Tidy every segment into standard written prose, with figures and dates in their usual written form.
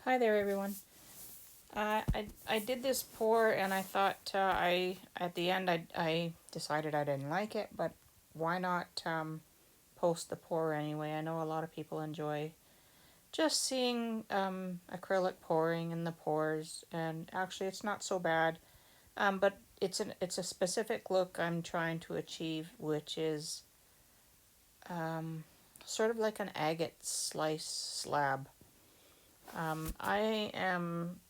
Hi there, everyone. I did this pour, and I thought at the end I decided I didn't like it, but why not post the pour anyway? I know a lot of people enjoy just seeing acrylic pouring in the pores, and actually it's not so bad. But it's a specific look I'm trying to achieve, which is um, sort of like an agate slice slab. I am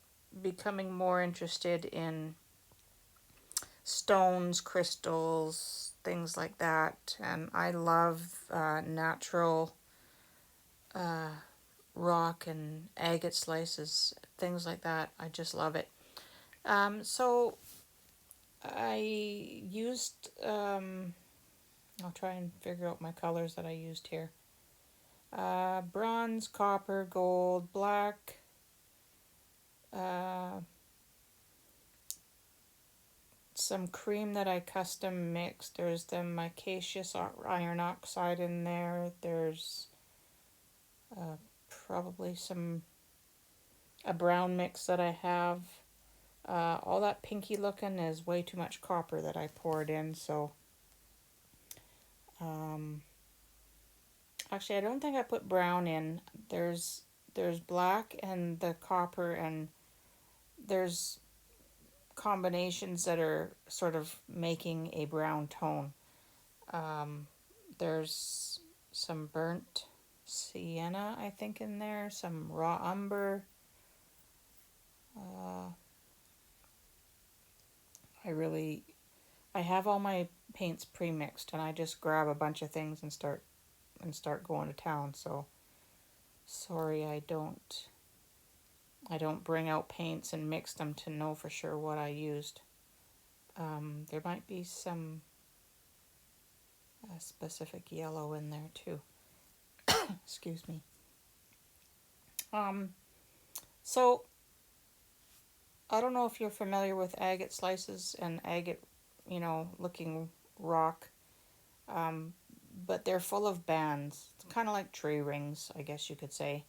becoming more interested in stones, crystals, things like that, and I love natural uh, rock and agate slices, things like that. I just love it. So I used, I'll try and figure out my colors that I used here. Bronze, copper, gold, black, uh, some cream that I custom mixed. There's the micaceous iron oxide in there. There's uh, probably a brown mix that I have. All that pinky looking is way too much copper that I poured in. So um, actually, I don't think I put brown in. There's black and the copper, and there's combinations that are sort of making a brown tone. Um, there's some burnt sienna, I think, in there, some raw umber. Uh, I really, I have all my paints pre-mixed, and I just grab a bunch of things and start going to town. So sorry, I don't bring out paints and mix them to know for sure what I used. There might be some specific yellow in there too. Excuse me. Um, so I don't know if you're familiar with agate slices and agate, looking rock, um, but they're full of bands. It's kind of like tree rings, I guess you could say.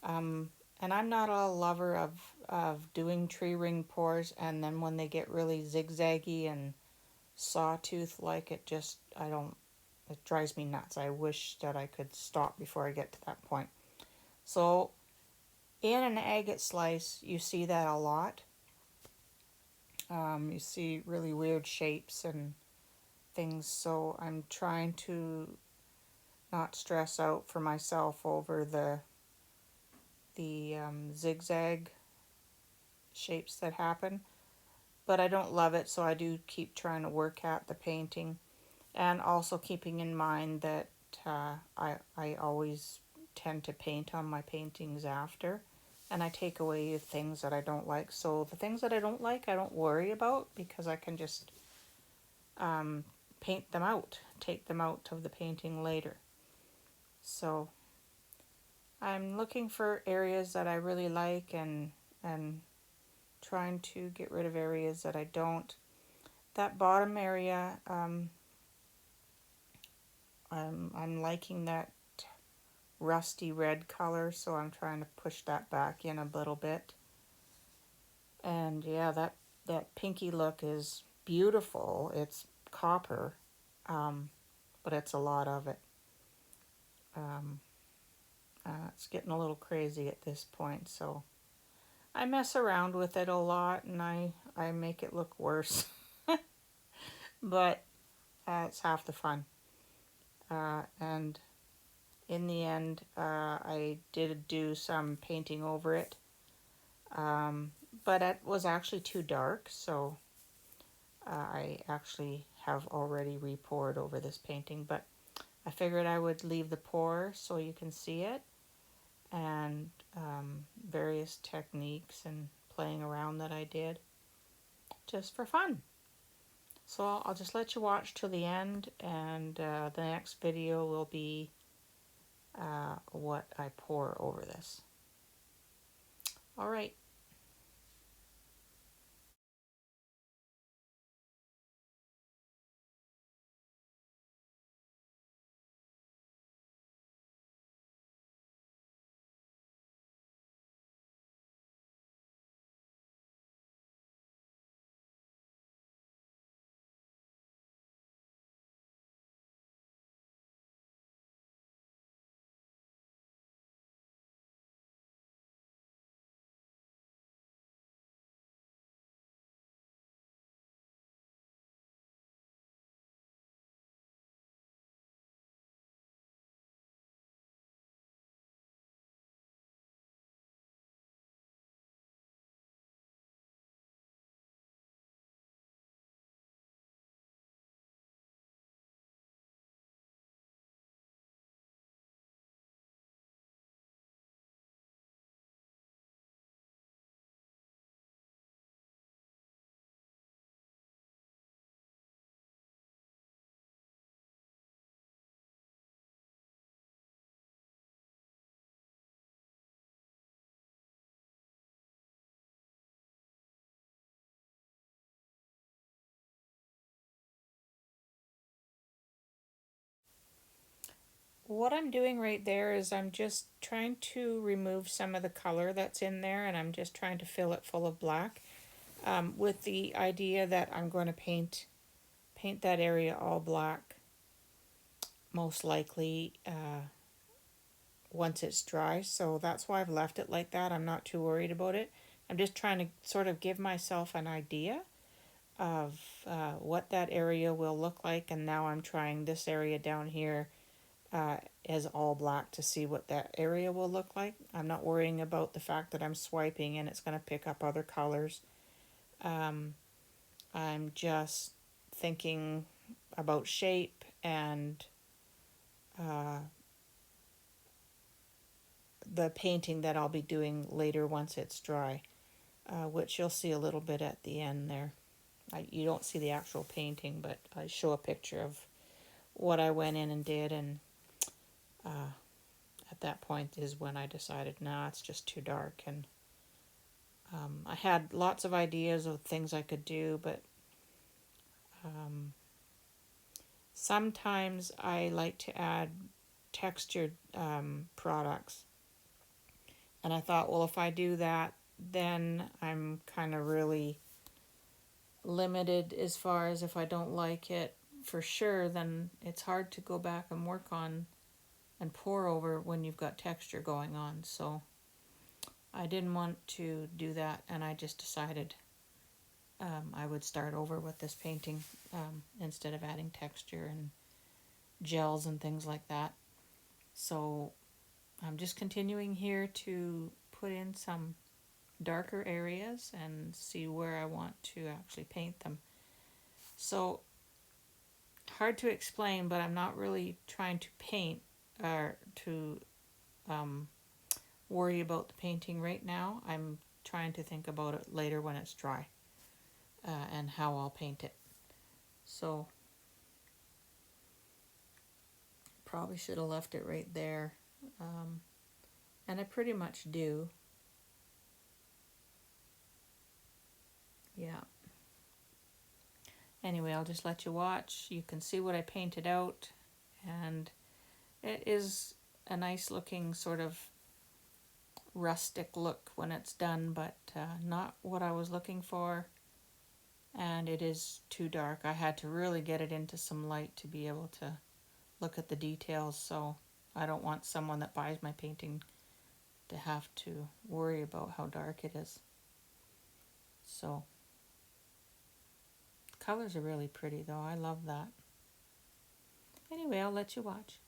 Um, and I'm not a lover of doing tree ring pours, and then when they get really zigzaggy and sawtooth like, I don't, it drives me nuts. I wish that I could stop before I get to that point. So in an agate slice, you see that a lot. You see really weird shapes and things, so I'm trying to not stress out for myself over the zigzag shapes that happen. But I don't love it, so I do keep trying to work at the painting, and also keeping in mind that I always tend to paint on my paintings after, and I take away the things that I don't like. So the things that I don't like, I don't worry about, because I can just um, paint them out, take them out of the painting later. So I'm looking for areas that I really like, and trying to get rid of areas that I don't. That bottom area, I'm liking that rusty red color, so I'm trying to push that back in a little bit. And yeah, that pinky look is beautiful. It's copper, but it's a lot of it. Um, it's getting a little crazy at this point, so I mess around with it a lot, and I make it look worse. But it's half the fun. And in the end, I did do some painting over it, but it was actually too dark, so I actually have already re-poured over this painting. But I figured I would leave the pour so you can see it, and various techniques and playing around that I did just for fun. So I'll just let you watch till the end, and the next video will be what I pour over this. All right. what I'm doing right there is I'm just trying to remove some of the color that's in there, and I'm just trying to fill it full of black, with the idea that I'm going to paint that area all black, most likely once it's dry. So that's why I've left it like that. I'm not too worried about it. I'm just trying to sort of give myself an idea of what that area will look like, and now I'm trying this area down here uh, as all black to see what that area will look like. I'm not worrying about the fact that I'm swiping and it's going to pick up other colors. Um, I'm just thinking about shape and uh, the painting that I'll be doing later once it's dry, which you'll see a little bit at the end there. You don't see the actual painting, but I show a picture of what I went in and did, and at that point is when I decided, nah, it's just too dark. And I had lots of ideas of things I could do, but sometimes I like to add textured products. And I thought, well, if I do that, then I'm kind of really limited as far as if I don't like it for sure, then it's hard to go back and work on and pour over when you've got texture going on. So I didn't want to do that, and I just decided I would start over with this painting instead of adding texture and gels and things like that. So I'm just continuing here to put in some darker areas and see where I want to actually paint them. So hard to explain, but I'm not really trying to paint or to um, worry about the painting right now. I'm trying to think about it later when it's dry, and how I'll paint it. So probably should have left it right there, and I pretty much do. Yeah. Anyway, I'll just let you watch. You can see what I painted out, and it is a nice looking sort of rustic look when it's done, but not what I was looking for, and it is too dark. I had to really get it into some light to be able to look at the details, so I don't want someone that buys my painting to have to worry about how dark it is. So colors are really pretty though. I love that. Anyway, I'll let you watch.